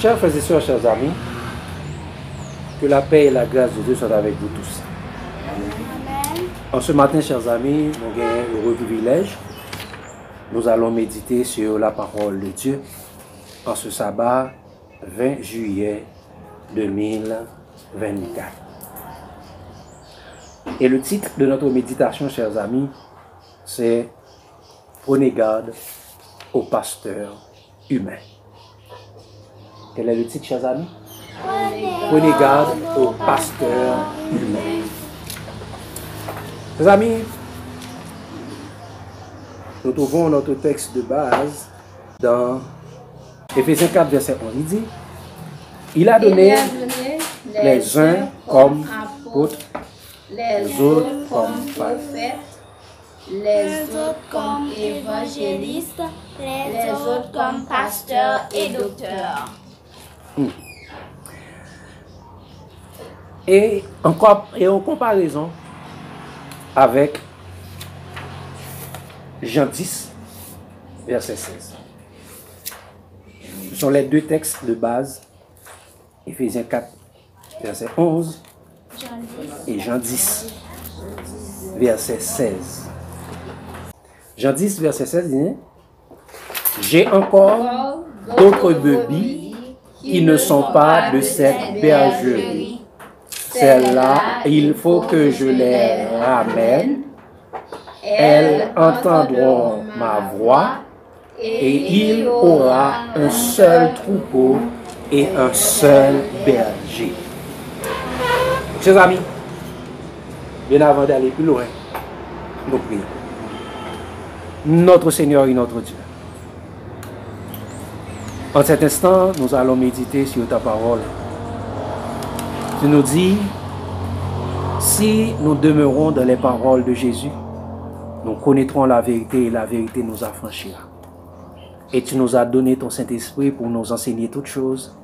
Chers frères et sœurs, chers amis, que la paix et la grâce de Dieu soient avec vous tous. Amen. En ce matin, chers amis, nous avons un heureux privilège. Nous allons méditer sur la parole de Dieu en ce sabbat 20 juillet 2024. Et le titre de notre méditation, chers amis, c'est « Prenez garde aux pasteurs humains ». Quel est le titre, chers amis? Prenez garde aux pasteurs humains. Chers amis, nous trouvons notre texte de base dans Éphésiens 4, verset 11. Il dit, il a donné les uns comme apôtres, les autres comme prophètes, Les autres comme évangélistes, les autres comme pasteurs et docteurs. Et en comparaison avec Jean 10, verset 16. Ce sont les deux textes de base, Éphésiens 4, verset 11 et Jean 10, verset 16. Jean 10, verset 16 dit, j'ai encore d'autres brebis qui ne sont pas de cette bergerie. Celles-là, il faut que je les ramène. Elles entendront ma voix et il aura un seul troupeau et un seul berger. Chers amis, bien avant d'aller plus loin, nous prions. Notre Seigneur et notre Dieu. En cet instant, nous allons méditer sur ta parole. Tu nous dis, si nous demeurons dans les paroles de Jésus, nous connaîtrons la vérité et la vérité nous affranchira. Et tu nous as donné ton Saint-Esprit pour nous enseigner toutes choses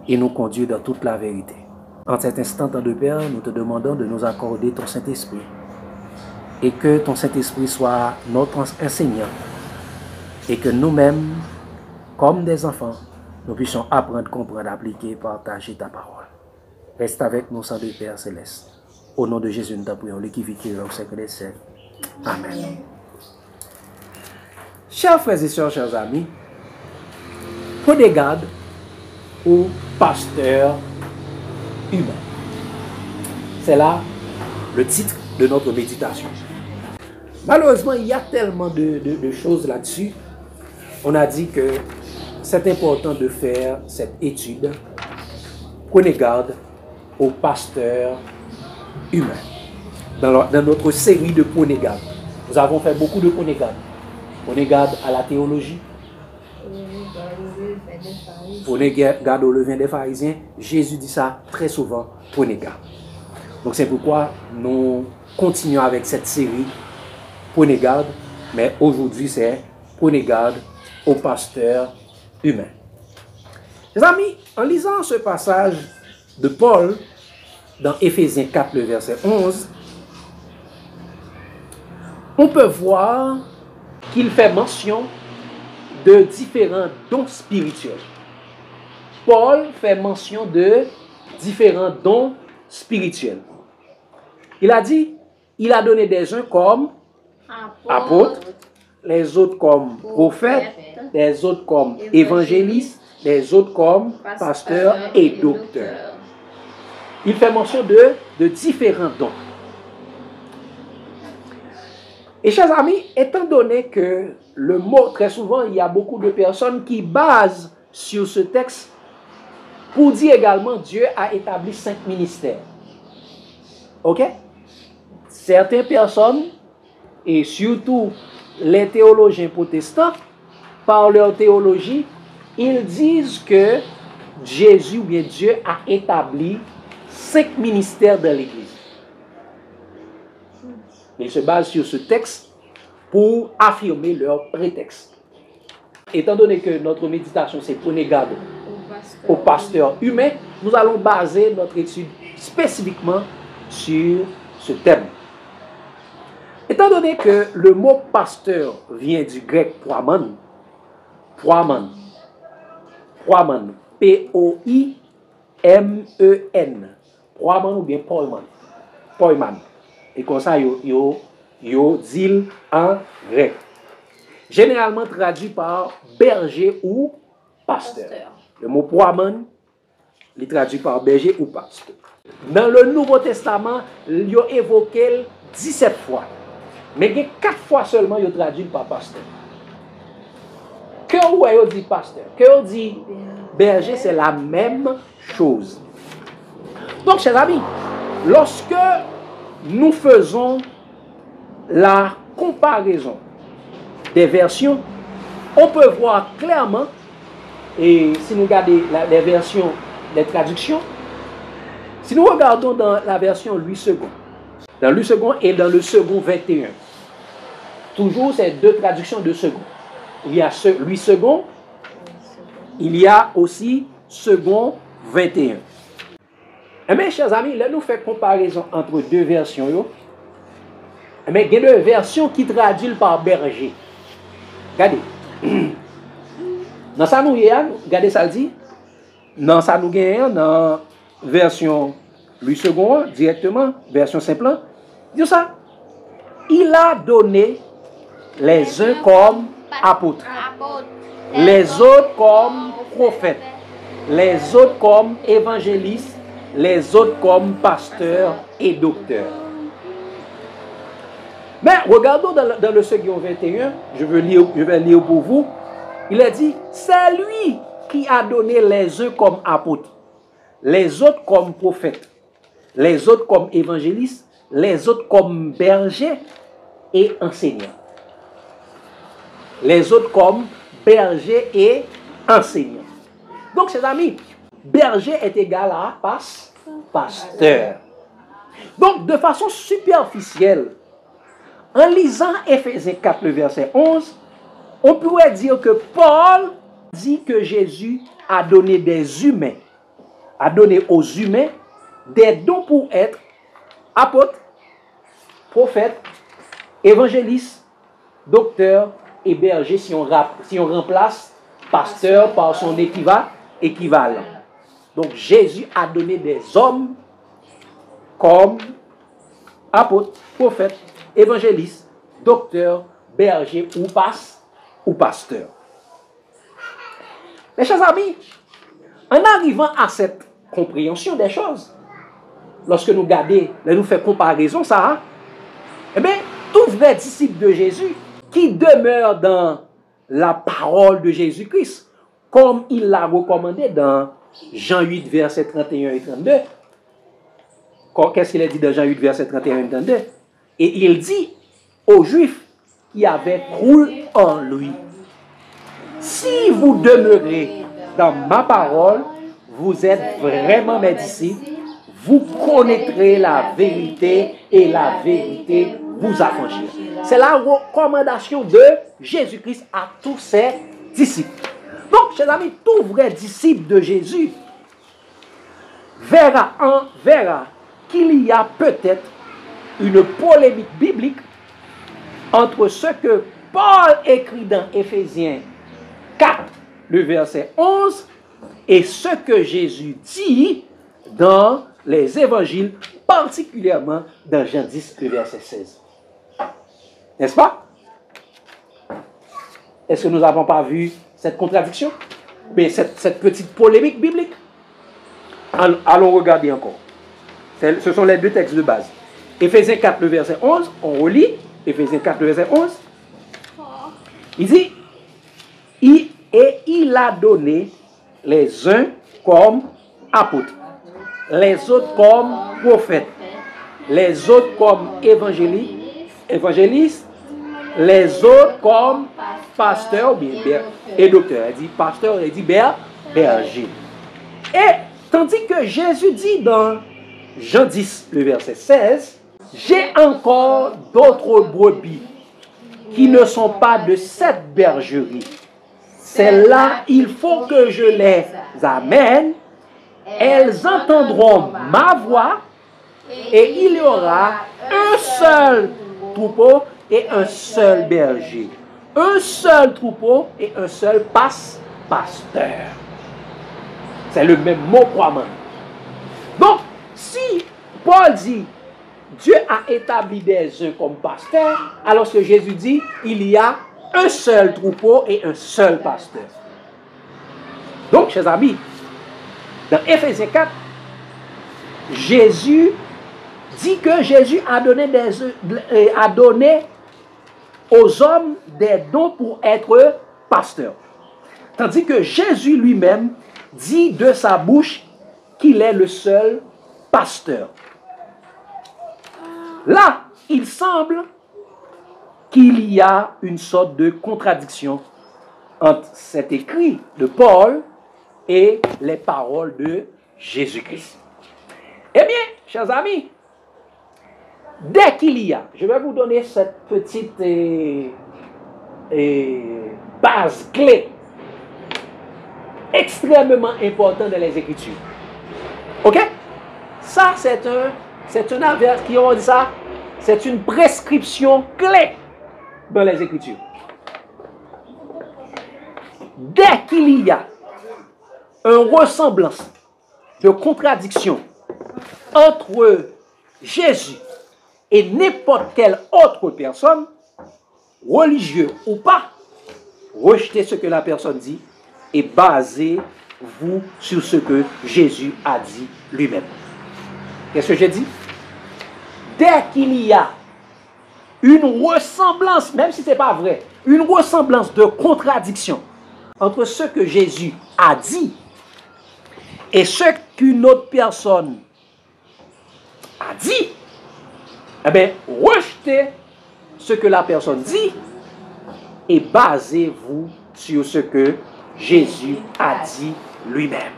et nous conduire dans toute la vérité. En cet instant, tant de Père, nous te demandons de nous accorder ton Saint-Esprit et que ton Saint-Esprit soit notre enseignant et que nous-mêmes, comme des enfants, nous puissions apprendre, comprendre, appliquer, partager ta parole. Reste avec nous, Saint de Père Céleste. Au nom de Jésus, nous t'en prions, lui qui vit au siècle des siècles. Amen. Chers frères et sœurs, chers amis, prenez garde aux pasteurs humains. C'est là le titre de notre méditation. Malheureusement, il y a tellement de choses là-dessus. On a dit que c'est important de faire cette étude. Prenez garde aux pasteurs humains. Dans notre série de prenez garde, nous avons fait beaucoup de prenez garde. Prenez garde à la théologie. Prenez garde au levain des pharisiens. Jésus dit ça très souvent. Prenez garde. Donc c'est pourquoi nous continuons avec cette série. Prenez garde. Mais aujourd'hui c'est prenez garde aux pasteurs humains. Les amis, en lisant ce passage de Paul dans Éphésiens 4, le verset 11, on peut voir qu'il fait mention de différents dons spirituels. Paul fait mention de différents dons spirituels. Il a dit, il a donné des uns comme apôtres, les autres comme prophètes, les autres comme évangélistes, les autres comme pasteurs et docteurs. Il fait mention de différents dons. Et chers amis, étant donné que le mot, très souvent, il y a beaucoup de personnes qui basent sur ce texte pour dire également Dieu a établi 5 ministères. Ok? Certaines personnes, et surtout les théologiens protestants, par leur théologie, ils disent que Jésus ou bien Dieu a établi 5 ministères dans l'Église. Ils se basent sur ce texte pour affirmer leur prétexte. Étant donné que notre méditation c'est prenez garde aux pasteurs humains, nous allons baser notre étude spécifiquement sur ce thème. Étant donné que le mot pasteur vient du grec proiman, P-O-I-M-E-N. Poiman ou bien Poiman. Poiman. Et comme ça, yo dit en grec. Généralement traduit par berger ou pasteur. Le mot Poiman, il est traduit par berger ou pasteur. Dans le Nouveau Testament, il a évoqué 17 fois. Mais il y a 4 fois seulement il traduit par pasteur. Que vous dit pasteur, que vous dit berger, c'est la même chose. Donc, chers amis, lorsque nous faisons la comparaison des versions, on peut voir clairement, et si nous regardons les versions, les traductions, si nous regardons dans la version Louis II, dans Louis II et dans le second 21, toujours ces deux traductions de second. Il y a Louis II, il y a aussi second 21. Mais chers amis, là nous faisons comparaison entre deux versions. Mais il y a deux versions qui traduisent par berger. Regardez. Dans ça nous regardez ça dit. Dans ça nous gagnons dans version Louis II directement, version simple. Dit ça. Il a donné les uns comme apôtres, les autres comme prophètes, les autres comme évangélistes, les autres comme pasteurs et docteurs. Mais regardons dans le second 21, je vais lire pour vous. Il a dit, c'est lui qui a donné les uns comme apôtres, les autres comme prophètes, les autres comme évangélistes, les autres comme bergers et enseignants. Les autres comme bergers et enseignants. Donc, chers amis, berger est égal à pasteur. Donc, de façon superficielle, en lisant Éphésiens 4, le verset 11, on pourrait dire que Paul dit que Jésus a donné des humains, a donné aux humains des dons pour être apôtres, prophètes, évangélistes, docteurs et bergers si on remplace pasteur par son équivalent. Donc Jésus a donné des hommes comme apôtres, prophètes, évangélistes, docteurs, bergers ou pasteurs. Mes chers amis, en arrivant à cette compréhension des choses, lorsque nous regardons, nous faisons comparaison, ça, eh bien, tout vrai disciple de Jésus qui demeure dans la parole de Jésus-Christ, comme il l'a recommandé dans Jean 8, verset 31 et 32. Qu'est-ce qu'il a dit dans Jean 8, verset 31 et 32? Et il dit aux Juifs qui avaient cru en lui, si vous demeurez dans ma parole, vous êtes vraiment mes disciples, vous connaîtrez la vérité et la vérité vous affranchira. C'est la recommandation de Jésus-Christ à tous ses disciples. Donc, chers amis, tout vrai disciple de Jésus verra qu'il y a peut-être une polémique biblique entre ce que Paul écrit dans Éphésiens 4, le verset 11, et ce que Jésus dit dans les évangiles, particulièrement dans Jean 10, le verset 16. N'est-ce pas? Est-ce que nous n'avons pas vu cette contradiction? Mais cette petite polémique biblique? Allons regarder encore. Ce sont les deux textes de base. Éphésiens 4, le verset 11, on relit. Éphésiens 4, le verset 11. Il dit, il a donné les uns comme apôtres, les autres comme prophètes, les autres comme évangélistes, les autres comme pasteurs et docteurs. Il dit pasteur, il dit berger. Et tandis que Jésus dit dans Jean 10, le verset 16, j'ai encore d'autres brebis qui ne sont pas de cette bergerie. Celles-là, il faut que je les amène. Elles entendront ma voix et il y aura un seul troupeau et un seul berger. Un seul troupeau et un seul pasteur. C'est le même mot croyant. Donc, si Paul dit, Dieu a établi des uns comme pasteurs, alors que Jésus dit, il y a un seul troupeau et un seul pasteur. Donc, chers amis, dans Éphésiens 4, Jésus dit que Jésus a donné aux hommes des dons pour être pasteurs. Tandis que Jésus lui-même dit de sa bouche qu'il est le seul pasteur. Là, il semble qu'il y a une sorte de contradiction entre cet écrit de Paul et les paroles de Jésus-Christ. Eh bien, chers amis, dès qu'il y a, je vais vous donner cette petite base clé extrêmement importante dans les Écritures. Ok? Ça, c'est un avertissement, qui on dit ça? C'est une prescription clé dans les Écritures. Dès qu'il y a une ressemblance de contradiction entre Jésus et n'importe quelle autre personne, religieux ou pas, rejetez ce que la personne dit et basez-vous sur ce que Jésus a dit lui-même. Qu'est-ce que j'ai dit? Dès qu'il y a une ressemblance, même si ce n'est pas vrai, une ressemblance de contradiction entre ce que Jésus a dit et ce qu'une autre personne a dit, eh bien, rejetez ce que la personne dit et basez-vous sur ce que Jésus a dit lui-même.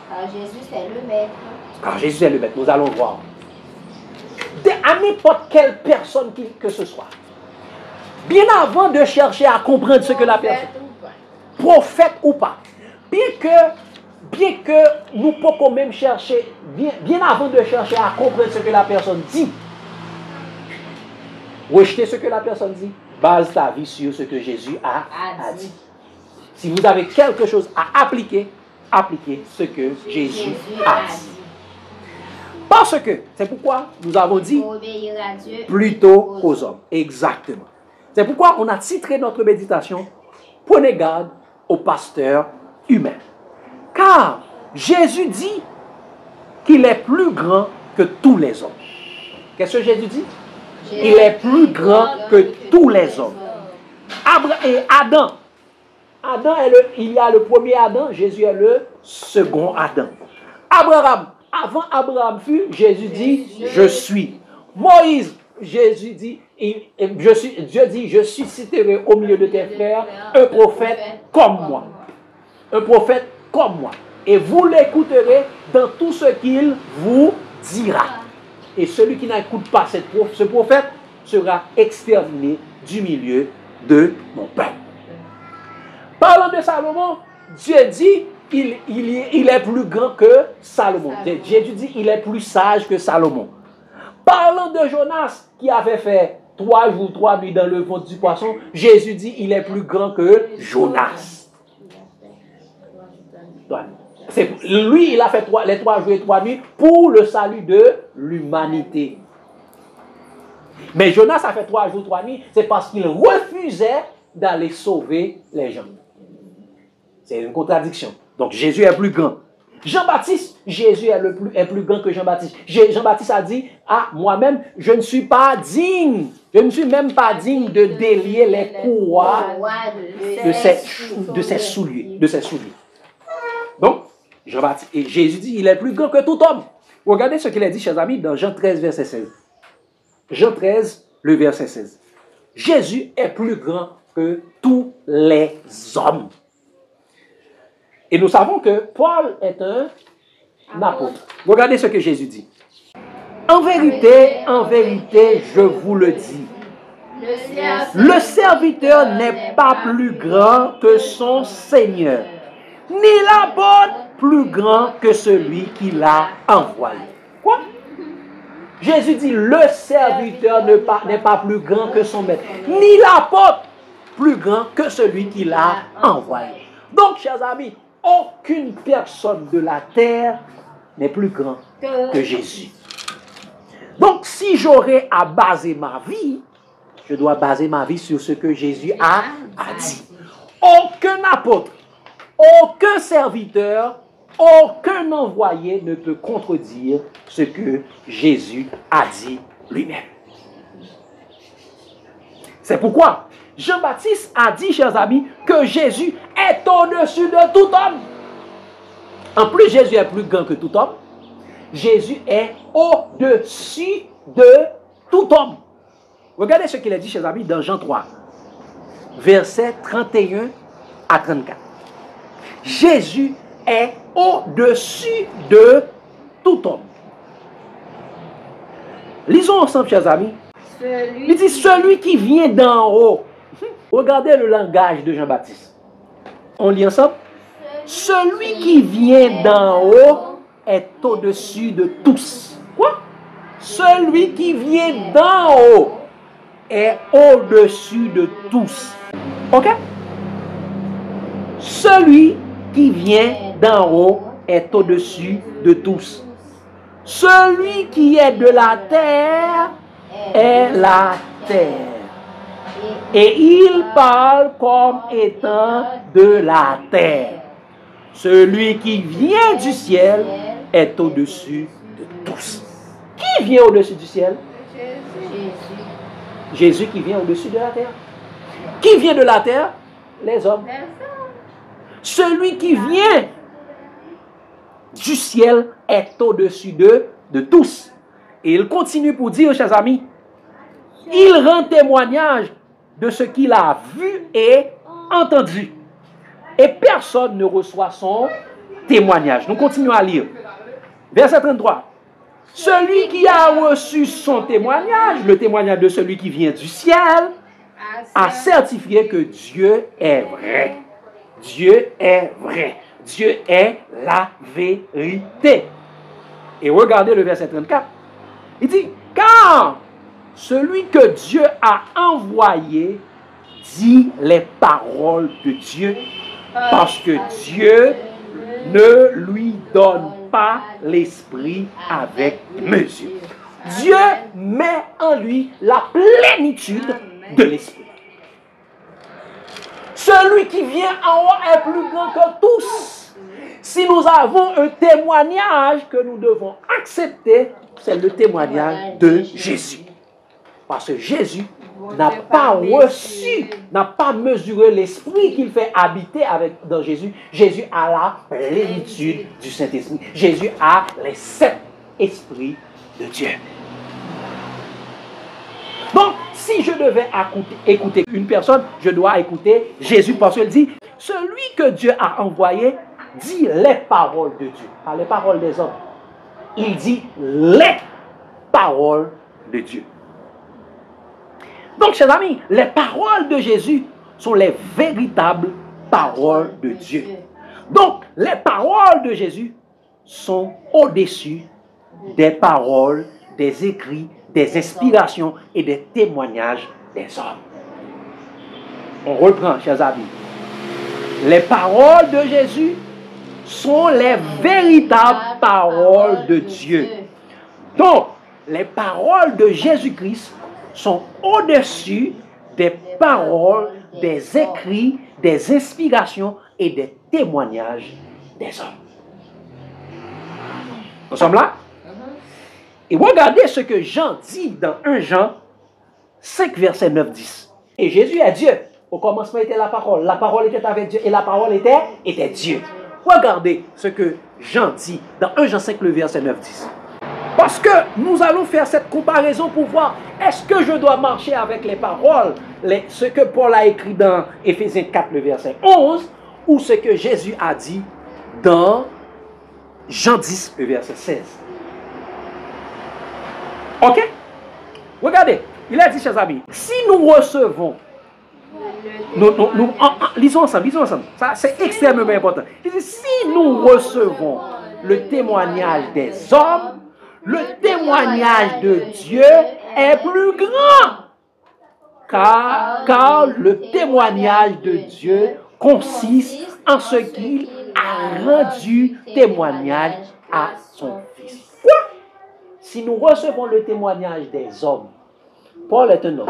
Car Jésus, c'est le maître. Car Jésus est le maître, nous allons voir. À n'importe quelle personne que ce soit, bien avant de chercher à comprendre ce que la personne, prophète ou pas, bien que nous pouvons même chercher, bien avant de chercher à comprendre ce que la personne dit, rejeter ce que la personne dit, base ta vie sur ce que Jésus a dit. Si vous avez quelque chose à appliquer, appliquez ce que Jésus a dit. Parce que, c'est pourquoi nous avons dit plutôt qu'aux hommes. Exactement. C'est pourquoi on a titré notre méditation Prenez garde aux pasteurs humains. Car Jésus dit qu'il est plus grand que tous les hommes. Qu'est-ce que Jésus dit? Il est plus grand que tous les hommes. Adam, il y a le premier Adam, Jésus est le second Adam. Abraham, avant Abraham fut, Jésus dit, je suis. Moïse, Jésus dit, Dieu dit, je susciterai au milieu de tes frères un prophète comme moi. Un prophète comme moi. Et vous l'écouterez dans tout ce qu'il vous dira. Et celui qui n'écoute pas ce prophète sera exterminé du milieu de mon peuple. Parlant de Salomon, Dieu dit il est plus grand que Salomon. Jésus dit il est plus sage que Salomon. Parlant de Jonas qui avait fait 3 jours, 3 nuits dans le ventre du poisson, Jésus dit il est plus grand que Jonas. Lui, il a fait les 3 jours et 3 nuits pour le salut de l'humanité. Mais Jonas a fait 3 jours, 3 nuits, c'est parce qu'il refusait d'aller sauver les gens. C'est une contradiction. Donc Jésus est plus grand. Jean-Baptiste, Jésus est plus grand que Jean-Baptiste. Jean-Baptiste a dit, moi-même, je ne suis pas digne. Je ne suis même pas digne de délier les courroies de ses souliers. Donc, Jean-Baptiste, et Jésus dit, il est plus grand que tout homme. Regardez ce qu'il a dit, chers amis, dans Jean 13, verset 16. Jean 13, le verset 16. Jésus est plus grand que tous les hommes. Et nous savons que Paul est un apôtre. Regardez ce que Jésus dit. En vérité, je vous le dis. Le serviteur n'est pas plus grand que son Seigneur, ni l'apôtre plus grand que celui qui l'a envoyé. Quoi? Jésus dit, le serviteur n'est pas plus grand que son maître, ni l'apôtre plus grand que celui qui l'a envoyé. Donc, chers amis, aucune personne de la terre n'est plus grand que Jésus. Donc, si j'aurais à baser ma vie, je dois baser ma vie sur ce que Jésus a dit. Aucun apôtre, aucun serviteur, aucun envoyé ne peut contredire ce que Jésus a dit lui-même. C'est pourquoi Jean-Baptiste a dit, chers amis, que Jésus est au-dessus de tout homme. En plus, Jésus est plus grand que tout homme. Jésus est au-dessus de tout homme. Regardez ce qu'il a dit, chers amis, dans Jean 3, versets 31 à 34. Jésus est au-dessus de tout homme. Lisons ensemble, chers amis. Il dit, celui qui vient d'en haut. Regardez le langage de Jean-Baptiste. On lit ensemble. Celui qui vient d'en haut est au-dessus de tous. Quoi? Celui qui vient d'en haut est au-dessus de tous. Ok? Celui qui vient d'en haut est au-dessus de tous. Celui qui est de la terre est la terre. Et il parle comme étant de la terre. Celui qui vient du ciel est au-dessus de tous. Qui vient au-dessus du ciel? Jésus qui vient au-dessus de la terre. Qui vient de la terre? Les hommes. Celui qui vient du ciel est au-dessus de tous. Et il continue pour dire, chers amis, il rend témoignage de ce qu'il a vu et entendu. Et personne ne reçoit son témoignage. Nous continuons à lire. Verset 33. Celui qui a reçu son témoignage, le témoignage de celui qui vient du ciel, a certifié que Dieu est vrai. Dieu est vrai. Dieu est la vérité. Et regardez le verset 34. Il dit, car celui que Dieu a envoyé dit les paroles de Dieu, parce que Dieu ne lui donne pas l'esprit avec mesure. Dieu met en lui la plénitude de l'esprit. Celui qui vient en haut est plus grand que tous. Si nous avons un témoignage que nous devons accepter, c'est le témoignage de Jésus. Parce que Jésus n'a pas reçu, n'a pas mesuré l'esprit qu'il fait habiter dans Jésus. Jésus a la plénitude du Saint-Esprit. Jésus a les 7 esprits de Dieu. Donc, si je devais écouter une personne, je dois écouter Jésus parce qu'il dit, celui que Dieu a envoyé dit les paroles de Dieu, pas les paroles des hommes. Il dit les paroles de Dieu. Donc, chers amis, les paroles de Jésus sont les véritables paroles de Dieu. Donc, les paroles de Jésus sont au-dessus des paroles, des écrits, des inspirations et des témoignages des hommes. On reprend, chers amis. Les paroles de Jésus sont les véritables paroles de Dieu. Donc, les paroles de Jésus-Christ sont au-dessus des paroles, des écrits, des inspirations et des témoignages des hommes. Nous sommes là? Et regardez ce que Jean dit dans 1 Jean 5, verset 9-10. Et Jésus est Dieu. Au commencement était la parole était avec Dieu et la parole était Dieu. Regardez ce que Jean dit dans 1 Jean 5, le verset 9-10. Parce que nous allons faire cette comparaison pour voir, est-ce que je dois marcher avec les paroles, ce que Paul a écrit dans Éphésiens 4, le verset 11, ou ce que Jésus a dit dans Jean 10, le verset 16. Ok? Regardez, il a dit, chers amis, si nous recevons, lisons ensemble, ça c'est extrêmement important. Il dit, si nous recevons le témoignage des hommes, le témoignage de Dieu est plus grand. Car le témoignage de Dieu consiste en ce qu'il a rendu témoignage à son Fils. Quoi? Si nous recevons le témoignage des hommes, Paul est un homme,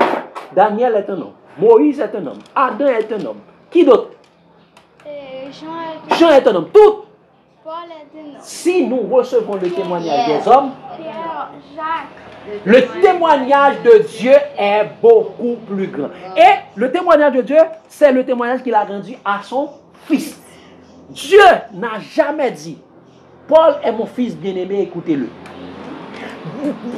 Daniel est un homme, Moïse est un homme, Adam est un homme. Qui d'autre? Jean est un homme. Tout. Paul est un homme. Si nous recevons le témoignage des hommes, Pierre, Jacques. le témoignage de Dieu est beaucoup plus grand. Et le témoignage de Dieu, c'est le témoignage qu'il a rendu à son Fils. Dieu n'a jamais dit, Paul est mon fils bien-aimé, écoutez-le.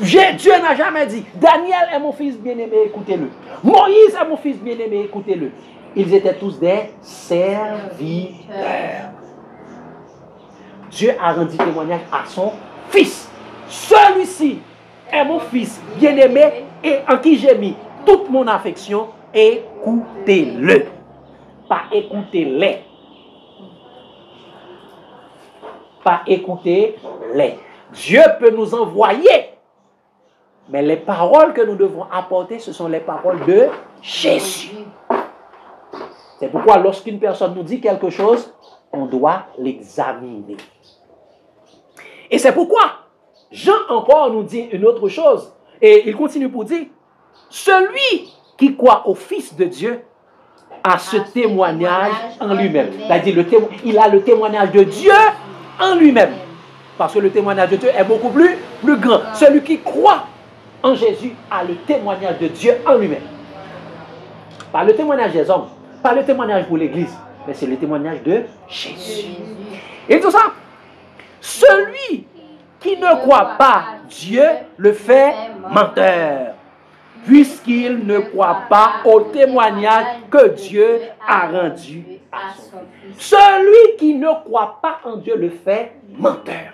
Dieu n'a jamais dit, Daniel est mon fils bien-aimé, écoutez-le. Moïse est mon fils bien-aimé, écoutez-le. Ils étaient tous des serviteurs. Dieu a rendu témoignage à son Fils. Celui-ci est mon fils bien-aimé et en qui j'ai mis toute mon affection. Écoutez-le. Pas écoutez-les. Pas écoutez-les. Dieu peut nous envoyer. Mais les paroles que nous devons apporter, ce sont les paroles de Jésus. C'est pourquoi lorsqu'une personne nous dit quelque chose, on doit l'examiner. Et c'est pourquoi Jean encore nous dit une autre chose. Et il continue pour dire, celui qui croit au Fils de Dieu a ce témoignage en lui-même. C'est-à-dire, il a le témoignage de Dieu en lui-même. Parce que le témoignage de Dieu est beaucoup plus grand. Celui qui croit en Jésus a le témoignage de Dieu en lui-même. Pas le témoignage des hommes, pas le témoignage pour l'Église, mais c'est le témoignage de Jésus. Et tout ça, celui qui ne croit pas Dieu le fait menteur, puisqu'il ne croit pas au témoignage que Dieu a rendu à son Fils. Celui qui ne croit pas en Dieu le fait menteur.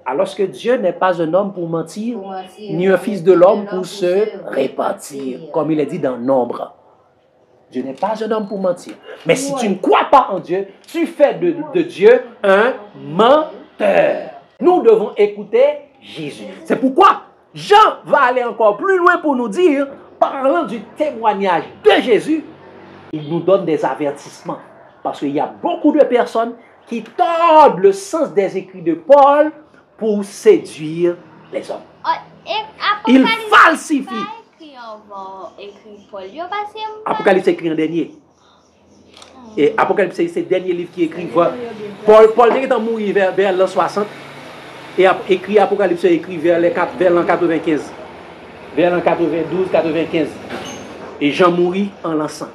Alors que Dieu n'est pas un homme pour mentir, ni un fils de l'homme pour se repentir, comme il est dit dans Nombre. Dieu n'est pas un homme pour mentir. Mais si tu ne crois pas en Dieu, tu fais de Dieu un menteur. Nous devons écouter Jésus. C'est pourquoi Jean va aller encore plus loin pour nous dire, parlant du témoignage de Jésus, il nous donne des avertissements. Parce qu'il y a beaucoup de personnes qui tordent le sens des écrits de Paul pour séduire les hommes. Il falsifie. Apocalypse est écrit en dernier. Et Apocalypse, c'est le dernier livre qui est écrit. Paul est mort vers l'an 60. Et écrit Apocalypse est écrit vers l'an 95. Vers l'an 92, 95. Et Jean mourit en l'an 100.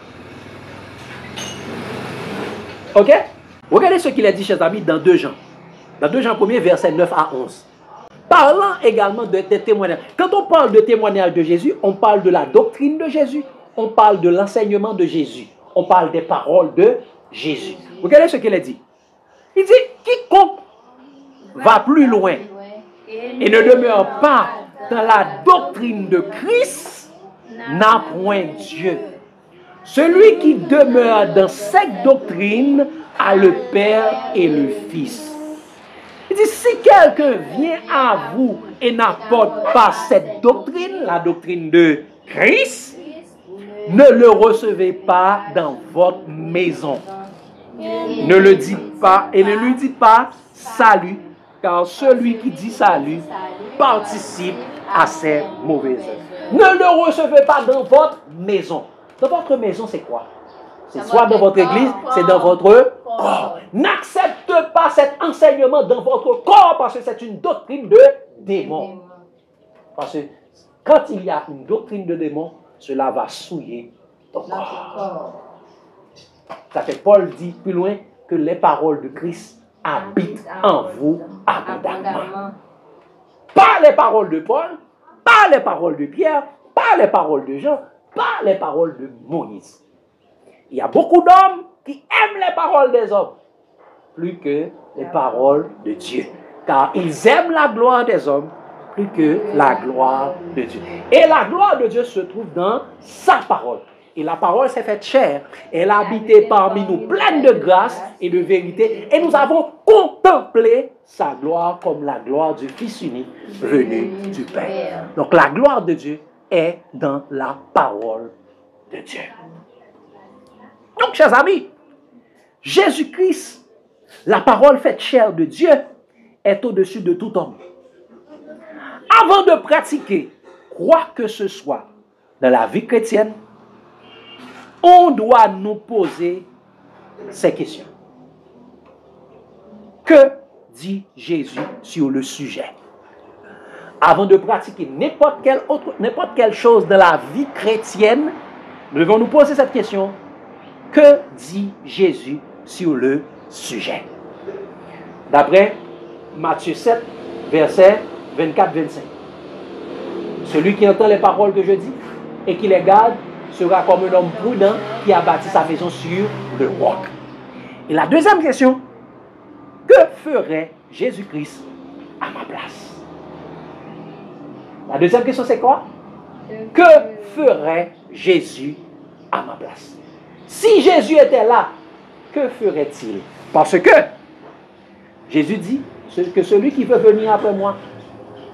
Ok? Regardez ce qu'il a dit, chers amis, dans 2 Jean. Dans 2 Jean 1er, versets 9 à 11. Parlant également de témoignages. Quand on parle de témoignage de Jésus, on parle de la doctrine de Jésus, on parle de l'enseignement de Jésus, on parle des paroles de Jésus. Regardez ce qu'il a dit. Il dit, quiconque va plus loin et ne demeure pas dans la doctrine de Christ n'a point Dieu. Celui qui demeure dans cette doctrine a le Père et le Fils. Il dit, si quelqu'un vient à vous et n'apporte pas cette doctrine, la doctrine de Christ, ne le recevez pas dans votre maison. Ne le dites pas et ne lui dites pas salut, car celui qui dit salut participe à ses mauvaises œuvres. Ne le recevez pas dans votre maison. Dans votre maison, c'est quoi? C'est soit dans votre église, c'est dans votre corps. N'accepte pas cet enseignement dans votre corps parce que c'est une doctrine de démon. Parce que quand il y a une doctrine de démon, cela va souiller ton corps. Ça fait Paul dit plus loin que les paroles de Christ habitent en vous abondamment. Pas les paroles de Paul, pas les paroles de Pierre, pas les paroles de Jean, pas les paroles de Moïse. Il y a beaucoup d'hommes qui aiment les paroles des hommes plus que les paroles de Dieu. Car ils aiment la gloire des hommes plus que la gloire de Dieu. Et la gloire de Dieu se trouve dans sa parole. Et la parole s'est faite chair. Elle a habité parmi nous, pleine de grâce et de vérité. Et nous avons contemplé sa gloire comme la gloire du Fils unique venu du Père. Donc la gloire de Dieu est dans la parole de Dieu. Donc, chers amis, Jésus-Christ la parole faite chair de Dieu est au-dessus de tout homme. Avant de pratiquer quoi que ce soit dans la vie chrétienne, on doit nous poser ces questions. Que dit Jésus sur le sujet? Avant de pratiquer n'importe quelle chose dans la vie chrétienne, nous devons nous poser cette question. Que dit Jésus sur le sujet? D'après Matthieu 7, versets 24-25. Celui qui entend les paroles que je dis et qui les garde sera comme un homme prudent qui a bâti sa maison sur le roc. Et la deuxième question, que ferait Jésus-Christ à ma place? La deuxième question, c'est quoi? Que ferait Jésus à ma place? Si Jésus était là, que ferait-il? Parce que Jésus dit que celui qui veut venir après moi,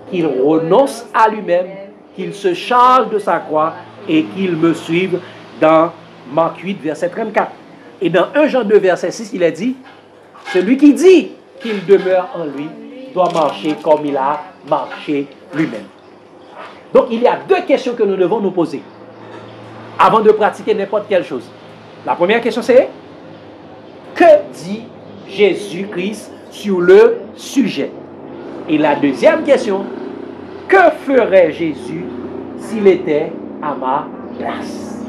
qu'il renonce à lui-même, qu'il se charge de sa croix et qu'il me suive dans Marc 8, verset 34. Et dans 1 Jean 2, verset 6, il est dit, celui qui dit qu'il demeure en lui doit marcher comme il a marché lui-même. Donc, il y a deux questions que nous devons nous poser avant de pratiquer n'importe quelle chose. La première question, c'est que dit Jésus-Christ sur le sujet? Et la deuxième question, que ferait Jésus s'il était à ma place?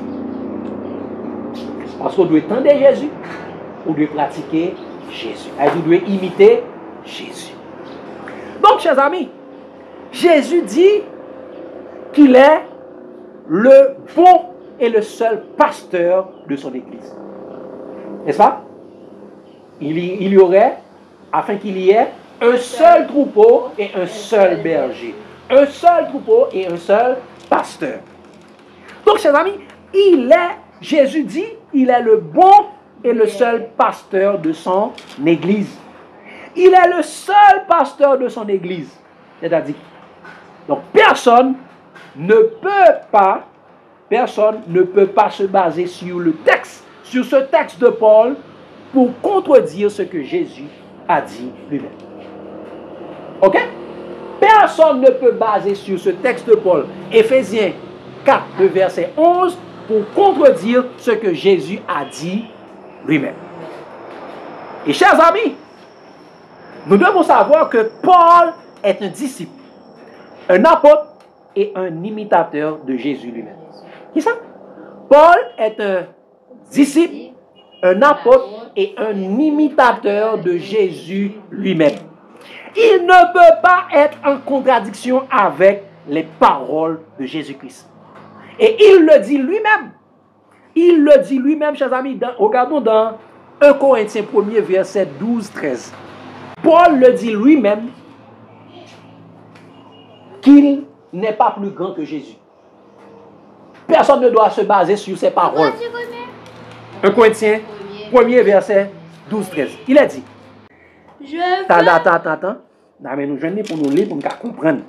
Parce qu'on doit tendre Jésus, on doit pratiquer Jésus. On doit imiter Jésus. Donc, chers amis, Jésus dit qu'il est le bon et le seul pasteur de son Église. N'est-ce pas? Il y aurait, afin qu'il y ait un seul troupeau et un seul berger. Un seul troupeau et un seul pasteur. Donc, chers amis, Jésus dit, il est le bon et le seul pasteur de son Église. Il est le seul pasteur de son Église. C'est-à-dire, donc personne ne peut pas se baser sur le texte, sur ce texte de Paul, pour contredire ce que Jésus a dit lui-même. Ok? Personne ne peut baser sur ce texte de Paul, Éphésiens 4, le verset 11, pour contredire ce que Jésus a dit lui-même. Et chers amis, nous devons savoir que Paul est un disciple, un apôtre et un imitateur de Jésus lui-même. Qui ça? Paul est un disciple, un apôtre et un imitateur de Jésus lui-même. Il ne peut pas être en contradiction avec les paroles de Jésus-Christ. Et il le dit lui-même. Il le dit lui-même, chers amis. Regardons dans 1 Corinthiens 1er, verset 12-13. Paul le dit lui-même qu'il n'est pas plus grand que Jésus. Personne ne doit se baser sur ses paroles. 1 Corinthiens 1er, verset 12-13. Il a dit. Attends. Mais nous jeunes pour nous lire, pour nous comprendre.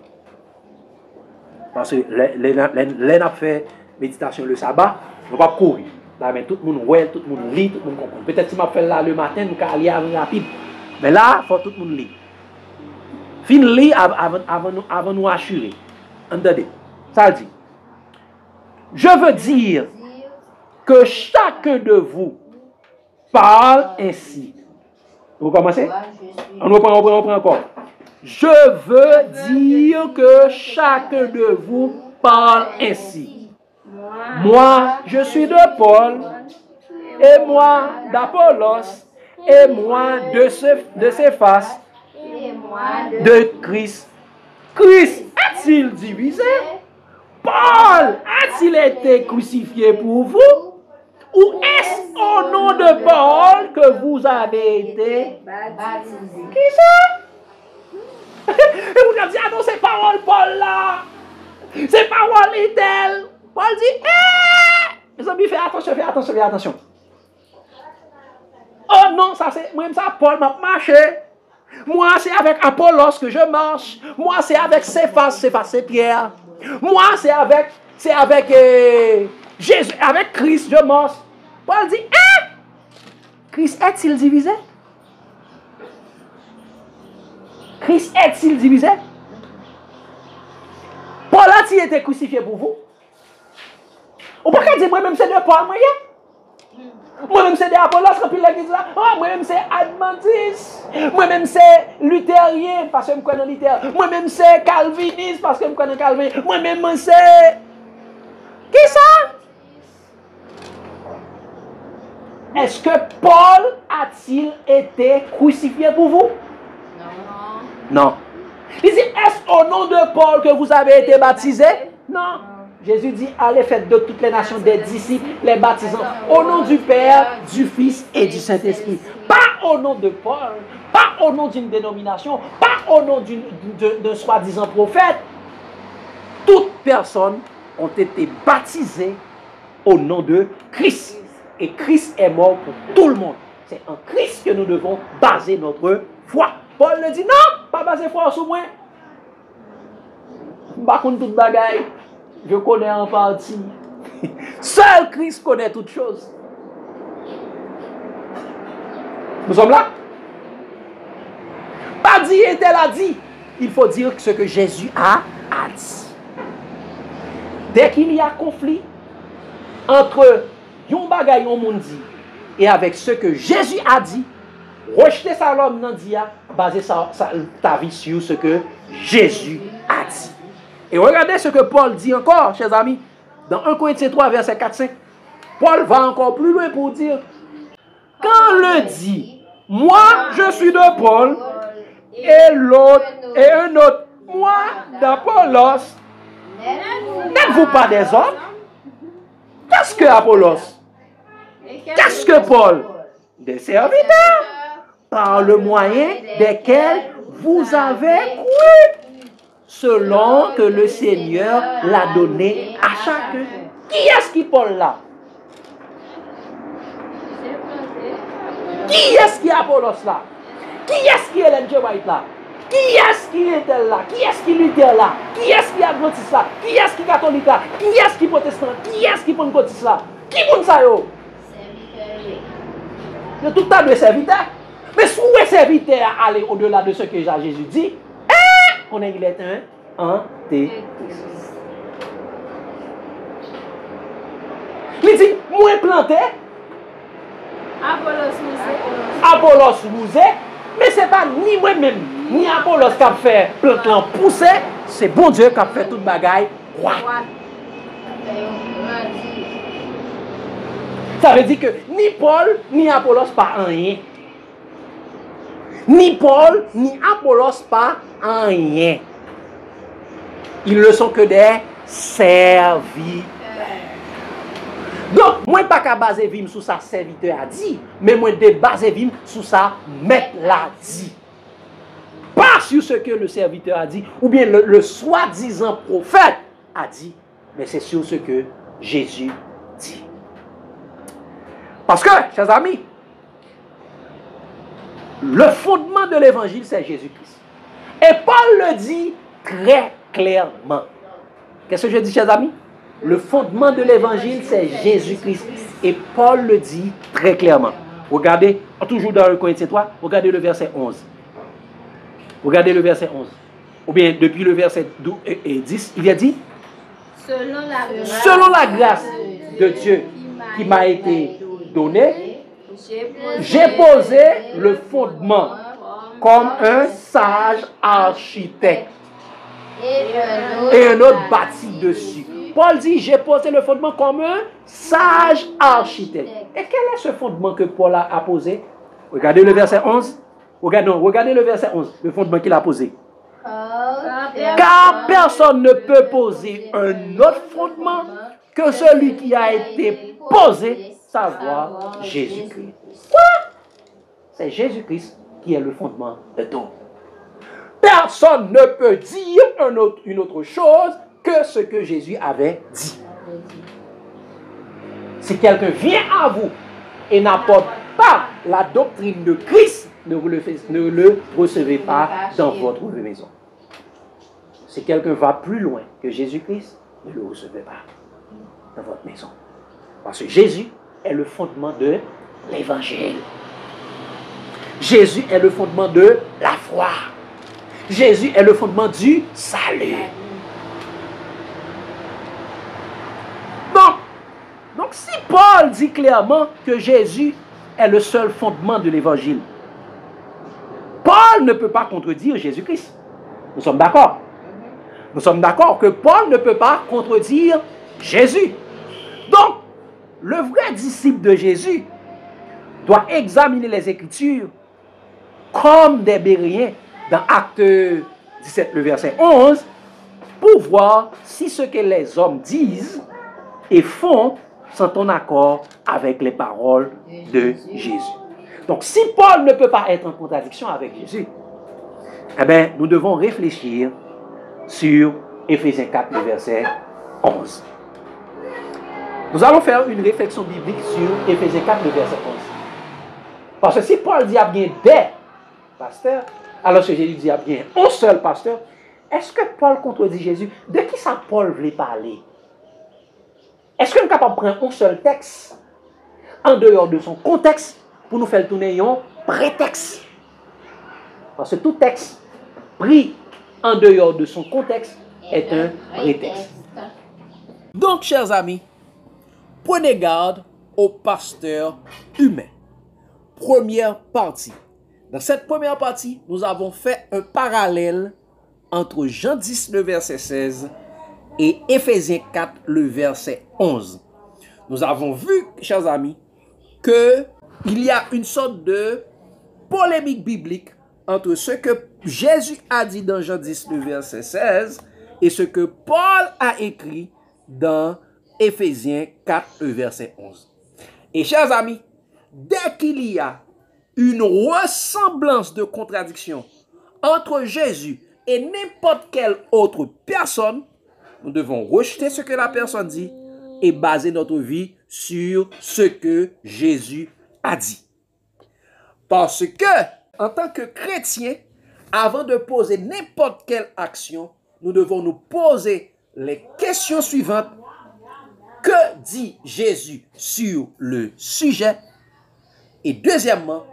Parce que les n'a fait méditation le sabbat, on ne va pas courir. Mais tout le monde voit, tout le monde lit, tout le monde comprend. Peut-être si je fais là le matin, nous allons aller rapide. Mais là, il faut tout le monde lire. Fin lire avant nous assurer. Entendez. Ça dit. Je veux dire que chacun de vous parle ainsi. Vous commencez? On reprend encore. Je veux dire que chacun de vous parle ainsi. Moi, je suis de Paul, et moi d'Apollos, et moi de Céphas, de Christ. Christ a-t-il divisé? Paul a-t-il été crucifié pour vous? Ou est-ce au nom de Paul que vous avez été baptisés? Qui ça? Et vous avez dit, ah non, c'est parole Paul là. C'est parole est-elle. Paul dit, les amis, fais attention. Oh non, ça c'est, moi ça, Paul m'a marché. Moi, c'est avec Apollos que je marche. Moi, c'est avec Céphas, c'est Pierre. Moi, c'est avec Jésus, avec Christ, je marche. Paul dit, Christ est-il divisé? Christ est-il divisé? Paul a-t-il été crucifié pour vous? Ou pas qu'à dire, moi-même c'est de Paul, moi-même c'est de Apollos, quand il l'a dit là. Oh, moi-même c'est Adventiste. Moi-même c'est luthérien, parce que je connais Luther. Moi-même c'est calviniste, parce que je connais Calvin. Moi-même c'est... Qui ça? Est-ce que Paul a-t-il été crucifié pour vous? Non. Il dit, est-ce au nom de Paul que vous avez été baptisés? Non. Jésus dit, allez faites de toutes les nations des disciples, les baptisant au nom du Père, du Fils et du Saint-Esprit. Pas au nom de Paul, pas au nom d'une dénomination, pas au nom d'un soi-disant prophète. Toutes personnes ont été baptisées au nom de Christ. Et Christ est mort pour tout le monde. C'est en Christ que nous devons baser notre foi. Paul le dit, non, pas baser foi sur moi. Par contre, toute bagaille, je connais en partie. Seul Christ connaît toutes choses. Nous sommes là. Pas dit et tel a dit. Il faut dire ce que Jésus a dit. Dès qu'il y a conflit entre yon bagay yon moun dit et avec ce que Jésus a dit, rejeter ça l'homme nan dit, baser ta vie sur ce que Jésus a dit. Et regardez ce que Paul dit encore, chers amis, dans 1 Corinthiens 3, verset 4-5. Paul va encore plus loin pour dire, quand le dit, moi je suis de Paul, et l'autre, et un autre, moi d'Apollos, n'êtes-vous pas des hommes? Qu'est-ce que Apollos? Qu'est-ce que Paul? Des serviteurs, par le moyen desquels vous avez cru, selon que le Seigneur l'a donné à chacun. Qui est-ce qui Paul là? Qui est-ce qui Apollos là? Qui est-ce qui Ellen G. White là? Qui est-ce qui est elle là? Qui est-ce qui Luther là? Qui est-ce qui Adventiste là? Qui est-ce qui catholique là? Qui est-ce qui protestant? Qui est-ce qui pentecôtiste là? Qui moun sa yo? De tout tas de serviteurs. Mais si vous êtes serviteur à aller au-delà de ce que Jésus dit, on est il est un antéchrist. Il dit, moi planté, Apollos mousé, mais ce n'est pas ni moi-même, ni Apollos qui a fait planter pousser, c'est bon Dieu qui a fait toute bagaille. Ça veut dire que ni Paul, ni Apollos pas rien. Ni Paul, ni Apollos pas rien. Ils ne sont que des serviteurs. Donc, moi, pas qu'à baser vim sous sa serviteur a dit, mais moi, de baser vim sous sa maître l'a dit. Pas sur ce que le serviteur a dit, ou bien le soi-disant prophète a dit, mais c'est sur ce que Jésus dit. Parce que, chers amis, le fondement de l'évangile, c'est Jésus-Christ. Et Paul le dit très clairement. Qu'est-ce que je dis, chers amis? Le fondement de l'évangile, c'est Jésus-Christ. Et Paul le dit très clairement. Regardez, toujours dans le Corinthiens 3, regardez le verset 11. Regardez le verset 11. Ou bien, depuis le verset 12 et 10, il a dit, selon la grâce de Dieu qui m'a été donnée, j'ai posé le fondement comme un sage architecte. Et un autre bâti dessus. Paul dit, j'ai posé le fondement comme un sage architecte. Et quel est ce fondement que Paul a posé? Regardez le verset 11. Regardez le verset 11, le fondement qu'il a posé. Car personne ne peut poser un autre fondement que celui qui a été posé, savoir Jésus-Christ. Quoi? C'est Jésus-Christ qui est le fondement de tout. Personne ne peut dire une autre chose que ce que Jésus avait dit. Si quelqu'un vient à vous et n'apporte pas la doctrine de Christ, ne le recevez pas dans votre maison. Si quelqu'un va plus loin que Jésus-Christ, ne le recevez pas dans votre maison. Parce que Jésus est le fondement de l'évangile. Jésus est le fondement de la foi. Jésus est le fondement du salut. Donc si Paul dit clairement que Jésus est le seul fondement de l'évangile, Paul ne peut pas contredire Jésus-Christ. Nous sommes d'accord. Nous sommes d'accord que Paul ne peut pas contredire Jésus. Donc, le vrai disciple de Jésus doit examiner les Écritures comme des Béréens dans Acte 17, le verset 11, pour voir si ce que les hommes disent et font sont en accord avec les paroles de Jésus. Donc, si Paul ne peut pas être en contradiction avec Jésus, eh bien, nous devons réfléchir sur Éphésiens 4, le verset 11. Nous allons faire une réflexion biblique sur Éphésiens 4, le verset 11. Parce que si Paul dit à bien des pasteurs, alors que Jésus dit à bien un seul pasteur, est-ce que Paul contredit Jésus? De qui ça Paul voulait parler? Est-ce que nous sommes capables de prendre un seul texte en dehors de son contexte pour nous faire tourner un prétexte? Parce que tout texte pris en dehors de son contexte est un prétexte. Donc, chers amis, prenez garde aux pasteurs humains. Première partie. Dans cette première partie, nous avons fait un parallèle entre Jean 10, le verset 16 et Éphésiens 4, le verset 11. Nous avons vu, chers amis, qu'il y a une sorte de polémique biblique entre ce que Jésus a dit dans Jean 10, le verset 16 et ce que Paul a écrit dans Éphésiens 4, le verset 11. Et chers amis, dès qu'il y a une ressemblance de contradiction entre Jésus et n'importe quelle autre personne, nous devons rejeter ce que la personne dit et baser notre vie sur ce que Jésus a dit. Parce que, en tant que chrétien, avant de poser n'importe quelle action, nous devons nous poser les questions suivantes. Que dit Jésus sur le sujet? Et deuxièmement,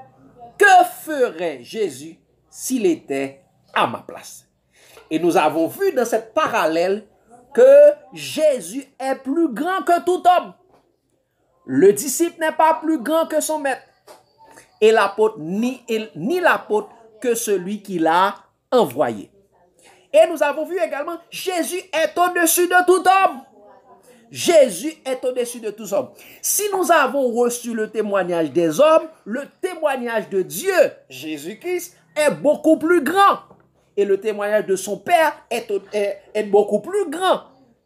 que ferait Jésus s'il était à ma place? Et nous avons vu dans cette parallèle que Jésus est plus grand que tout homme. Le disciple n'est pas plus grand que son maître. Et l'apôtre, ni l'apôtre que celui qui l'a envoyé. Et nous avons vu également, Jésus est au-dessus de tout homme. Jésus est au-dessus de tous hommes. Si nous avons reçu le témoignage des hommes, le témoignage de Dieu, Jésus-Christ, est beaucoup plus grand. Et le témoignage de son Père est beaucoup plus grand.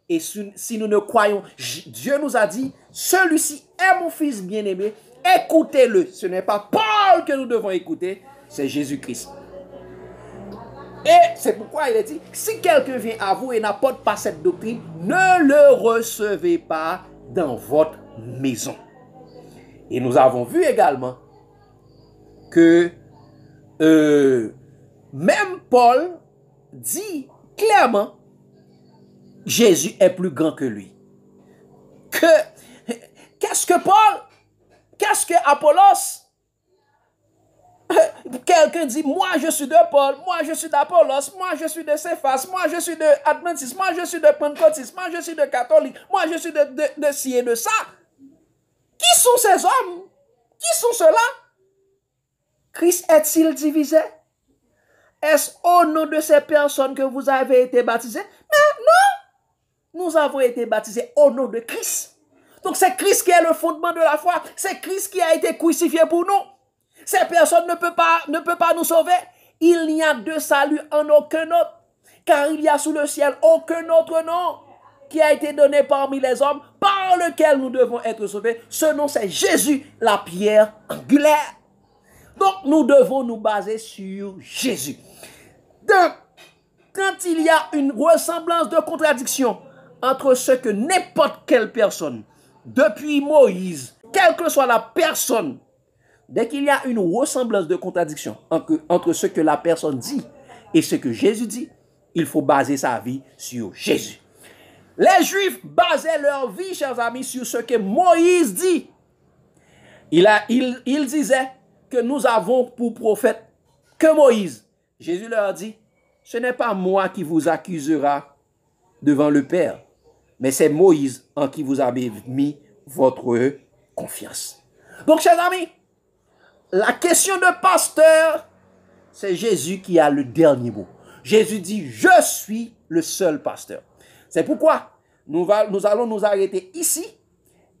Et si nous ne croyons, Dieu nous a dit, celui-ci est mon fils bien-aimé, écoutez-le. Ce n'est pas Paul que nous devons écouter, c'est Jésus-Christ. Et c'est pourquoi il a dit, si quelqu'un vient à vous et n'apporte pas cette doctrine, ne le recevez pas dans votre maison. Et nous avons vu également que même Paul dit clairement, Jésus est plus grand que lui. Qu'est-ce que Paul? Qu'est-ce que Apollos? Quelqu'un dit, moi je suis de Paul, moi je suis d'Apollos, moi je suis de Céphas, moi je suis de Adventiste, moi je suis de Pentecôtiste, moi je suis de catholique, moi je suis de ci et de ça. Qui sont ces hommes? Qui sont ceux-là? Christ est-il divisé? Est-ce au nom de ces personnes que vous avez été baptisés? Mais non! Nous avons été baptisés au nom de Christ. Donc c'est Christ qui est le fondement de la foi. C'est Christ qui a été crucifié pour nous. Ces personnes ne peuvent pas nous sauver. Il n'y a de salut en aucun autre. Car il y a sous le ciel aucun autre nom qui a été donné parmi les hommes par lequel nous devons être sauvés. Ce nom c'est Jésus, la pierre angulaire. Donc nous devons nous baser sur Jésus. Donc, quand il y a une ressemblance de contradiction entre ce que n'importe quelle personne, depuis Moïse, quelle que soit la personne, dès qu'il y a une ressemblance de contradiction entre ce que la personne dit et ce que Jésus dit, il faut baser sa vie sur Jésus. Les Juifs basaient leur vie, chers amis, sur ce que Moïse dit. Il disait que nous avons pour prophète que Moïse. Jésus leur dit, ce n'est pas moi qui vous accusera devant le Père, mais c'est Moïse en qui vous avez mis votre confiance. Donc, chers amis, la question de pasteur, c'est Jésus qui a le dernier mot. Jésus dit, je suis le seul pasteur. C'est pourquoi nous allons nous arrêter ici.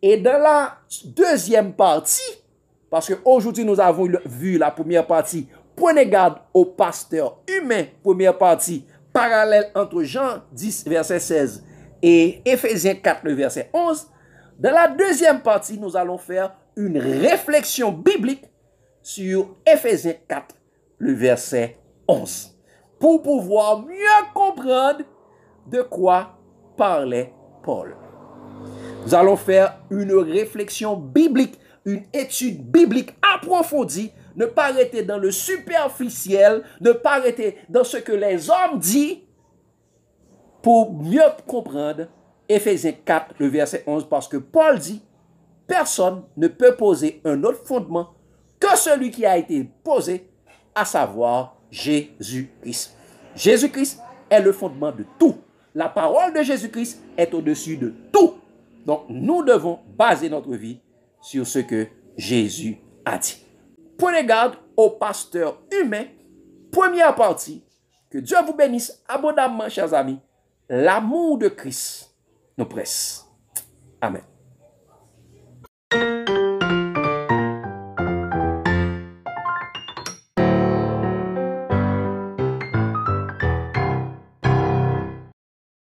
Et dans la deuxième partie, parce qu'aujourd'hui nous avons vu la première partie, prenez garde au pasteur humain, première partie, parallèle entre Jean 10, verset 16 et Éphésiens 4, le verset 11. Dans la deuxième partie, nous allons faire une réflexion biblique sur Éphésiens 4, le verset 11, pour pouvoir mieux comprendre de quoi parlait Paul. Nous allons faire une réflexion biblique, une étude biblique approfondie, ne pas arrêter dans le superficiel, ne pas arrêter dans ce que les hommes disent, pour mieux comprendre Éphésiens 4, le verset 11, parce que Paul dit, personne ne peut poser un autre fondement que celui qui a été posé, à savoir Jésus-Christ. Jésus-Christ est le fondement de tout. La parole de Jésus-Christ est au-dessus de tout. Donc, nous devons baser notre vie sur ce que Jésus a dit. Prenez garde au pasteur humain. Première partie. Que Dieu vous bénisse abondamment, chers amis. L'amour de Christ nous presse. Amen.